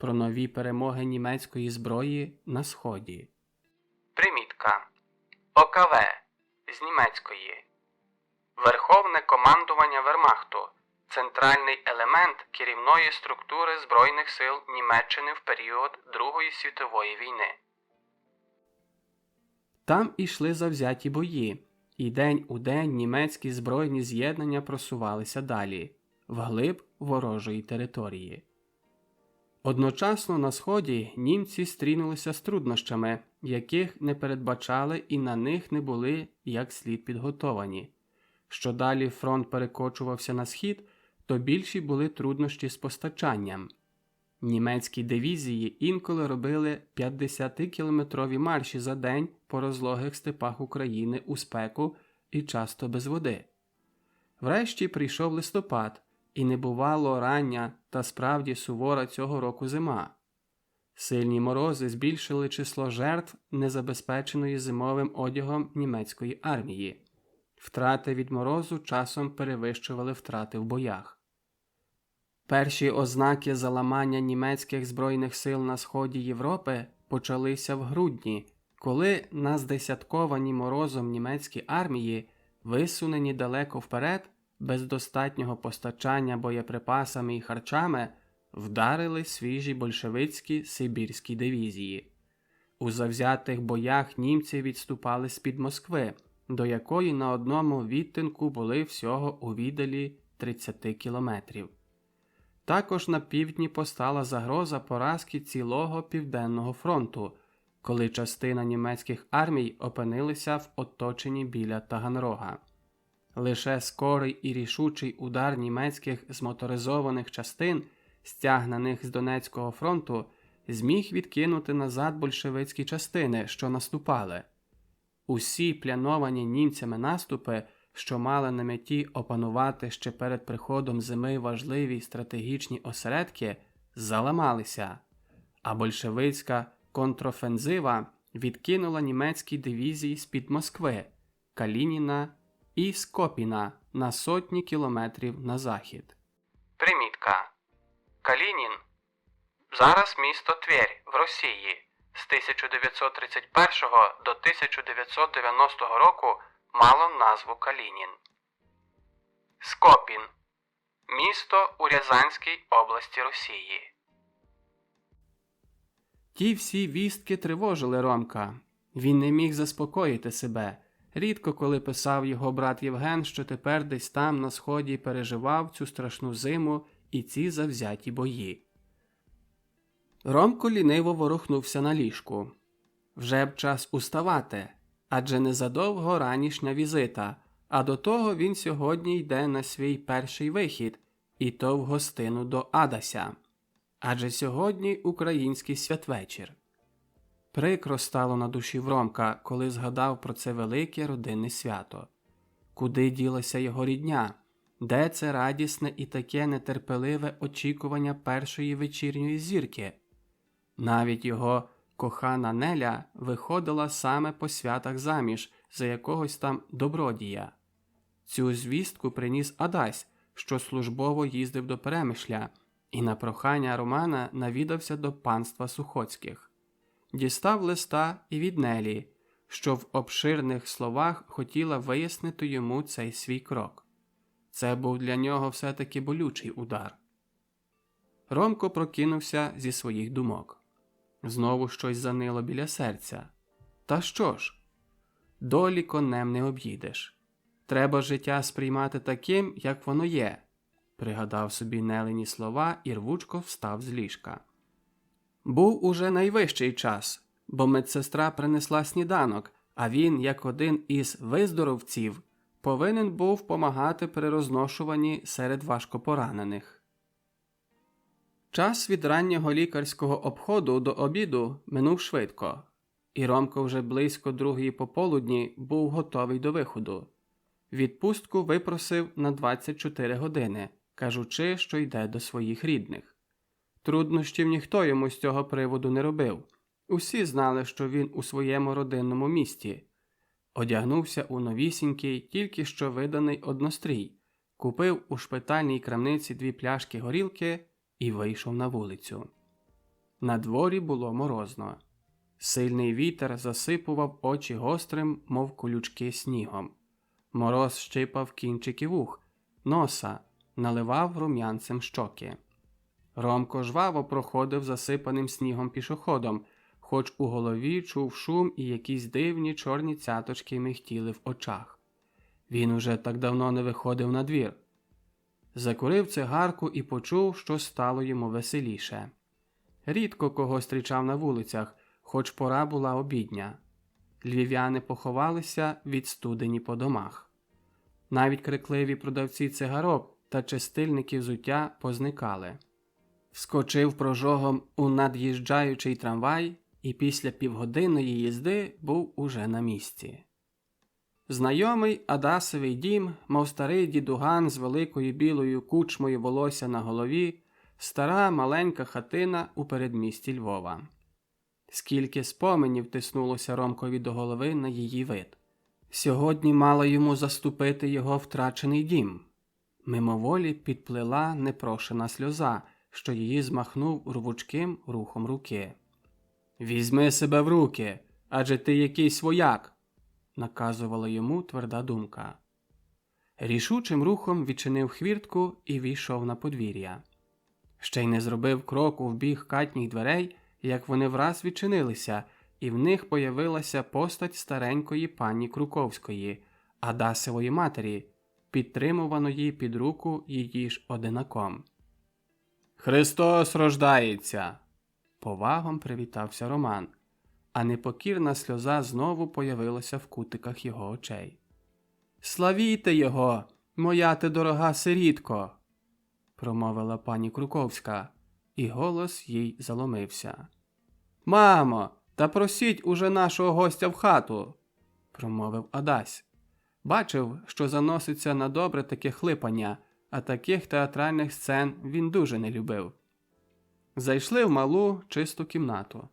про нові перемоги німецької зброї на Сході. Примітка. ОКВ з німецької. Верховне командування Вермахту – центральний елемент керівної структури Збройних сил Німеччини в період Другої світової війни. Там ішли завзяті бої, і день у день німецькі збройні з'єднання просувалися далі, вглиб ворожої території. Одночасно на Сході німці стрінулися з труднощами, яких не передбачали і на них не були як слід підготовані. Що далі фронт перекочувався на схід, то більші були труднощі з постачанням. Німецькі дивізії інколи робили 50-кілометрові марші за день по розлогих степах України у спеку і часто без води. Врешті прийшов листопад, і небувало рання та справді сувора цього року зима. Сильні морози збільшили число жертв незабезпеченої зимовим одягом німецької армії. Втрати від морозу часом перевищували втрати в боях. Перші ознаки заламання німецьких збройних сил на сході Європи почалися в грудні, коли на здесятковані морозом німецькі армії, висунені далеко вперед, без достатнього постачання боєприпасами і харчами, вдарили свіжі большевицькі сибірські дивізії. У завзятих боях німці відступали з-під Москви, до якої на одному відтинку були всього у віддалі 30 кілометрів. Також на півдні постала загроза поразки цілого Південного фронту, коли частина німецьких армій опинилися в оточенні біля Таганрога. Лише скорий і рішучий удар німецьких змоторизованих частин, стягнених з Донецького фронту, зміг відкинути назад большевицькі частини, що наступали. Усі плановані німцями наступи, що мали на меті опанувати ще перед приходом зими важливі стратегічні осередки, заламалися, а большевицька контрофензива відкинула німецькі дивізії з-під Москви, Калініна і Скопіна на сотні кілометрів на захід. Примітка. Калінін – зараз місто Тверь в Росії. З 1931 до 1990 року мало назву Калінін. Скопін – місто у Рязанській області Росії. Ті всі вістки тривожили Ромка. Він не міг заспокоїти себе. Рідко коли писав його брат Євген, що тепер десь там на Сході переживав цю страшну зиму і ці завзяті бої. Ромко ліниво ворухнувся на ліжку. Вже б час уставати, адже незадовго ранішня візита, а до того він сьогодні йде на свій перший вихід, і то в гостину до Адася. Адже сьогодні український святвечір. Прикро стало на душі в Ромка, коли згадав про це велике родинне свято. Куди ділася його рідня? Де це радісне і таке нетерпеливе очікування першої вечірньої зірки? Навіть його кохана Неля виходила саме по святах заміж за якогось там добродія. Цю звістку приніс Адась, що службово їздив до Перемишля, і на прохання Романа навідався до панства Сухоцьких. Дістав листа і від Нелі, що в обширних словах хотіла вияснити йому цей свій крок. Це був для нього все-таки болючий удар. Ромко прокинувся зі своїх думок. Знову щось занило біля серця. Та що ж? Долі конем не об'їдеш. Треба життя сприймати таким, як воно є, пригадав собі Нелині слова і рвучко встав з ліжка. Був уже найвищий час, бо медсестра принесла сніданок, а він, як один із виздоровців, повинен був помагати при розношуванні серед важкопоранених. Час від раннього лікарського обходу до обіду минув швидко, і Ромко вже близько 2:00 пополудні був готовий до виходу. Відпустку випросив на 24 години, кажучи, що йде до своїх рідних. Труднощів ніхто йому з цього приводу не робив. Усі знали, що він у своєму родинному місті. Одягнувся у новісінький, тільки що виданий однострій, купив у шпитальній крамниці 2 пляшки горілки і вийшов на вулицю. На дворі було морозно. Сильний вітер засипував очі гострим, мов колючки, снігом. Мороз щипав кінчики вух, носа, наливав рум'янцем щоки. Ромко жваво проходив засипаним снігом пішоходом, хоч у голові чув шум і якісь дивні чорні цяточки михтіли в очах. Він уже так давно не виходив на двір. Закурив цигарку і почув, що стало йому веселіше. Рідко кого зустрічав на вулицях, хоч пора була обідня. Львів'яни поховалися, відстудені по домах. Навіть крикливі продавці цигарок та чистильники взуття позникали. Вскочив прожогом у над'їжджаючий трамвай і після півгодинної їзди був уже на місці. Знайомий Адасовий дім, мов старий дідуган з великою білою кучмою волосся на голові, стара маленька хатина у передмісті Львова. Скільки споменів тиснулося Ромкові до голови на її вид. Сьогодні мала йому заступити його втрачений дім. Мимоволі підплила непрошена сльоза, що її змахнув рвучким рухом руки. «Візьми себе в руки, адже ти якийсь вояк!» – наказувала йому тверда думка. Рішучим рухом відчинив хвіртку і війшов на подвір'я. Ще й не зробив кроку в бік хатніх дверей, як вони враз відчинилися, і в них появилася постать старенької пані Круковської, Адасової матері, підтримуваної під руку її ж одинаком. «Христос рождається!» – повагом привітався Роман, а непокірна сльоза знову появилася в кутиках його очей. «Славійте його, моя ти дорога сирітко!» – промовила пані Круковська, і голос їй заломився. «Мамо, та просіть уже нашого гостя в хату!» – промовив Адась. Бачив, що заноситься на добре таке хлипання, а таких театральних сцен він дуже не любив. Зайшли в малу, чисту кімнату.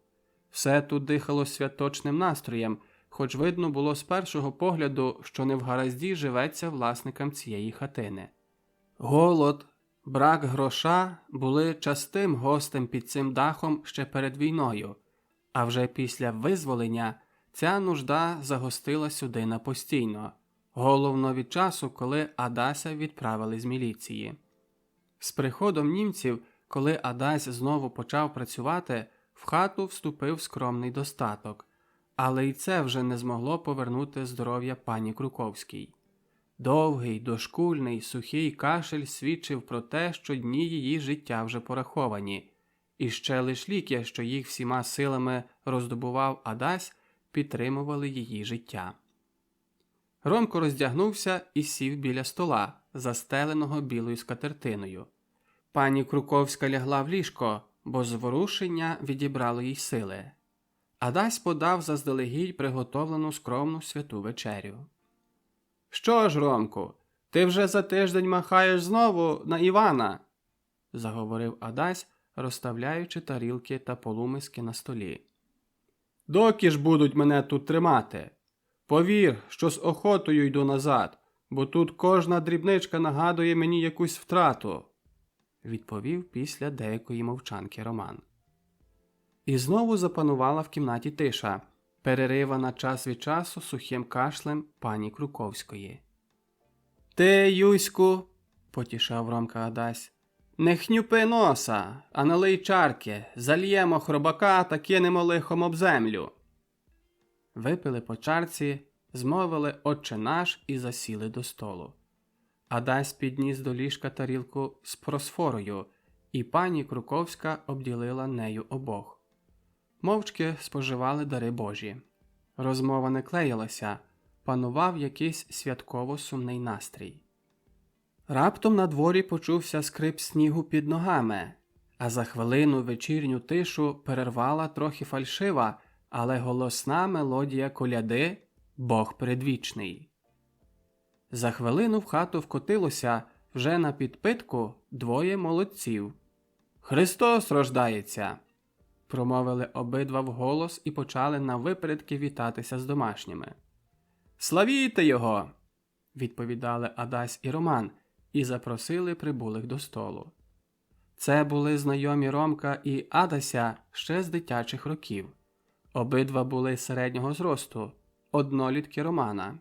Все тут дихало святочним настроєм, хоч видно було з першого погляду, що не в гаразді живеться власникам цієї хатини. Голод, брак гроша були частим гостем під цим дахом ще перед війною, а вже після визволення ця нужда загостила сюди напостійно, головно від часу, коли Адася відправили з міліції. З приходом німців, коли Адась знову почав працювати, в хату вступив скромний достаток, але й це вже не змогло повернути здоров'я пані Круковській. Довгий, дошкульний, сухий кашель свідчив про те, що дні її життя вже пораховані, і ще лиш ліки, що їх всіма силами роздобував Адась, підтримували її життя. Ромко роздягнувся і сів біля стола, застеленого білою скатертиною. Пані Круковська лягла в ліжко, бо зворушення відібрало їй сили. Адась подав заздалегідь приготовлену скромну святу вечерю. «Що ж, Ромку, ти вже за тиждень махаєш знову на Івана?» – заговорив Адась, розставляючи тарілки та полумиски на столі. «Доки ж будуть мене тут тримати? Повір, що з охотою йду назад, бо тут кожна дрібничка нагадує мені якусь втрату», – відповів після деякої мовчанки Роман. І знову запанувала в кімнаті тиша, переривана час від часу сухим кашлем пані Круковської. «Ти, Юську, – потішав Ромка Адась, – не хнюпи носа, а налий чарки, зальємо хробака та кинемо лихом об землю». Випили по чарці, змовили «Отче наш» і засіли до столу. Адась підніс до ліжка тарілку з просфорою, і пані Круковська обділила нею обох. Мовчки споживали дари Божі. Розмова не клеїлася, панував якийсь святково-сумний настрій. Раптом на дворі почувся скрип снігу під ногами, а за хвилину вечірню тишу перервала трохи фальшива, але голосна мелодія коляди «Бог предвічний». За хвилину в хату вкотилося вже на підпитку двоє молодців. «Христос рождається!» – промовили обидва вголос і почали навипередки вітатися з домашніми. «Славійте його!» – відповідали Адась і Роман і запросили прибулих до столу. Це були знайомі Ромка і Адася ще з дитячих років. Обидва були середнього зросту, однолітки Романа.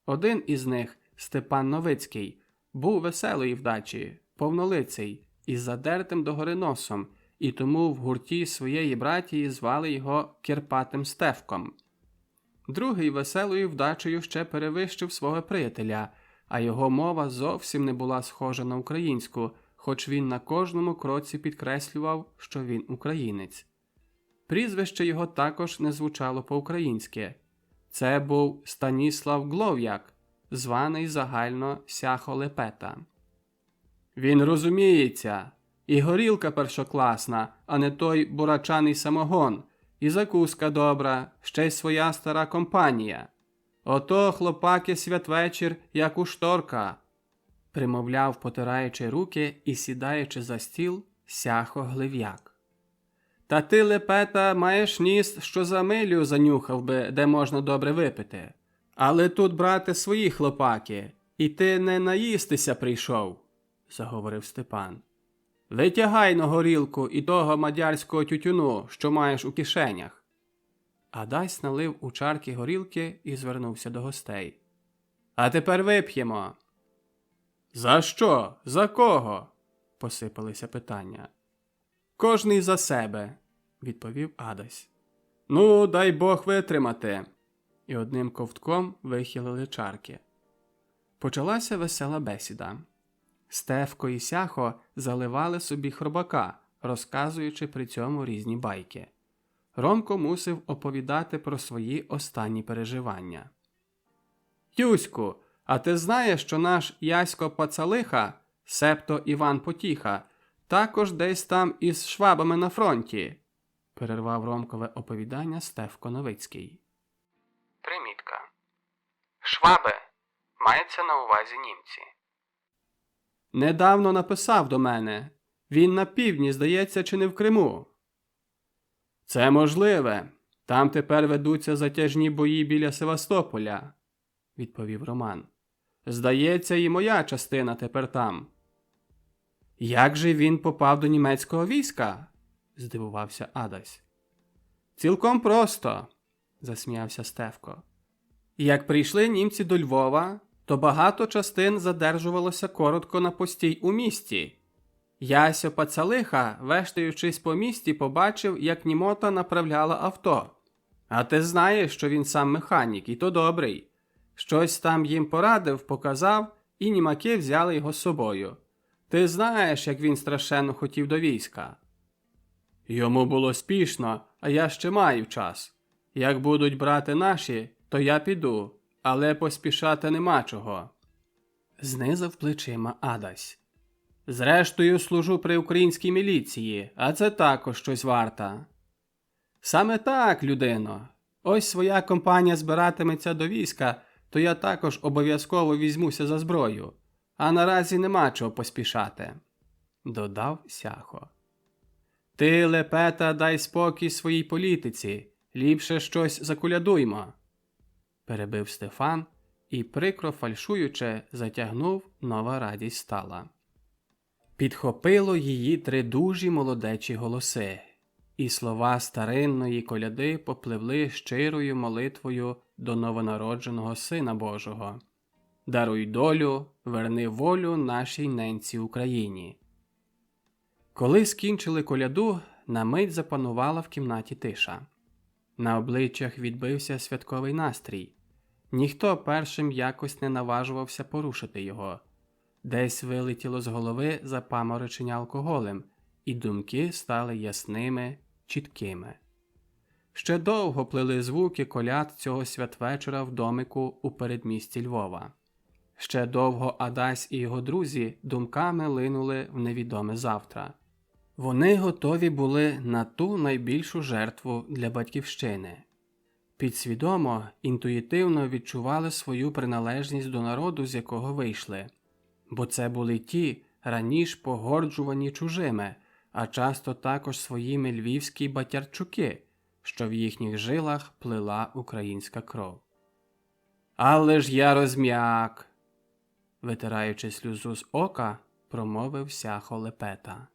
Один із них, Степан Новицький, був веселої вдачі, повнолиций, із задертим догори носом, і тому в гурті своєї братії звали його Кірпатим Стефком. Другий веселою вдачею ще перевищив свого приятеля, а його мова зовсім не була схожа на українську, хоч він на кожному кроці підкреслював, що він українець. Прізвище його також не звучало по-українськи. Це був Станіслав Глов'як, званий загально Сяхо Лепета. «Він розуміється, і горілка першокласна, а не той бурачаний самогон, і закуска добра, ще й своя стара компанія. Ото, хлопаки, святвечір, як у шторка», – примовляв, потираючи руки і сідаючи за стіл, Сяхо Глив'як. «Та ти, Лепета, маєш ніс, що за милю занюхав би, де можна добре випити. Але тут, брате, свої хлопаки, і ти не наїстися прийшов», – заговорив Степан. «Витягай на горілку і того мадярського тютюну, що маєш у кишенях». Адась налив у чарки горілки і звернувся до гостей. «А тепер вип'ємо». «За що? За кого?» – посипалися питання. «Кожний за себе», – відповів Адась. «Ну, дай Бог витримати». І одним ковтком вихилили чарки. Почалася весела бесіда. Стефко і Сяхо заливали собі хробака, розказуючи при цьому різні байки. Ромко мусив оповідати про свої останні переживання. «Юську, а ти знаєш, що наш Ясько Пацалиха, септо Іван Потіха, також десь там із швабами на фронті?» – перервав Ромкове оповідання Стефко Новицький. Примітка. Шваби. Мається на увазі німці. «Недавно написав до мене. Він на півдні, здається, чи не в Криму?» «Це можливе. Там тепер ведуться затяжні бої біля Севастополя», – відповів Роман. «Здається, і моя частина тепер там». «Як же він попав до німецького війська?» – здивувався Адась. «Цілком просто», – засміявся Стефко. «Як прийшли німці до Львова, то багато частин задержувалося коротко на постій у місті. Ясьо Пацалиха, вештаючись по місті, побачив, як німота направляла авто. А ти знаєш, що він сам механік, і то добрий. Щось там їм порадив, показав, і німаки взяли його з собою. Ти знаєш, як він страшенно хотів до війська». «Йому було спішно, а я ще маю час. Як будуть брати наші, то я піду, але поспішати нема чого», – знизав плечима Адась. «Зрештою, служу при українській міліції, а це також щось варта». «Саме так, людино. Ось своя компанія збиратиметься до війська, то я також обов'язково візьмуся за зброю. А наразі нема чого поспішати», – додав Сяхо. «Ти, Лепета, дай спокій своїй політиці. Ліпше щось заколядуймо», – перебив Стефан і, прикро фальшуючи, затягнув «Нова радість стала». Підхопило її три дужі молодечі голоси, і слова старинної коляди попливли щирою молитвою до новонародженого Сина Божого. «Даруй долю, верни волю нашій ненці Україні». Коли скінчили коляду, на мить запанувала в кімнаті тиша. На обличчях відбився святковий настрій. Ніхто першим якось не наважувався порушити його. Десь вилетіло з голови запаморочення алкоголем, і думки стали ясними, чіткими. Ще довго плили звуки коляд цього святвечора в домику у передмісті Львова. Ще довго Адась і його друзі думками линули в невідоме завтра. Вони готові були на ту найбільшу жертву для батьківщини. Підсвідомо, інтуїтивно відчували свою приналежність до народу, з якого вийшли. Бо це були ті, раніше погорджувані чужими, а часто також своїми львівські батярчуки, що в їхніх жилах плила українська кров. «Але ж я розм'як!» – витираючи сльозу з ока, промовив Сяхо Лепета.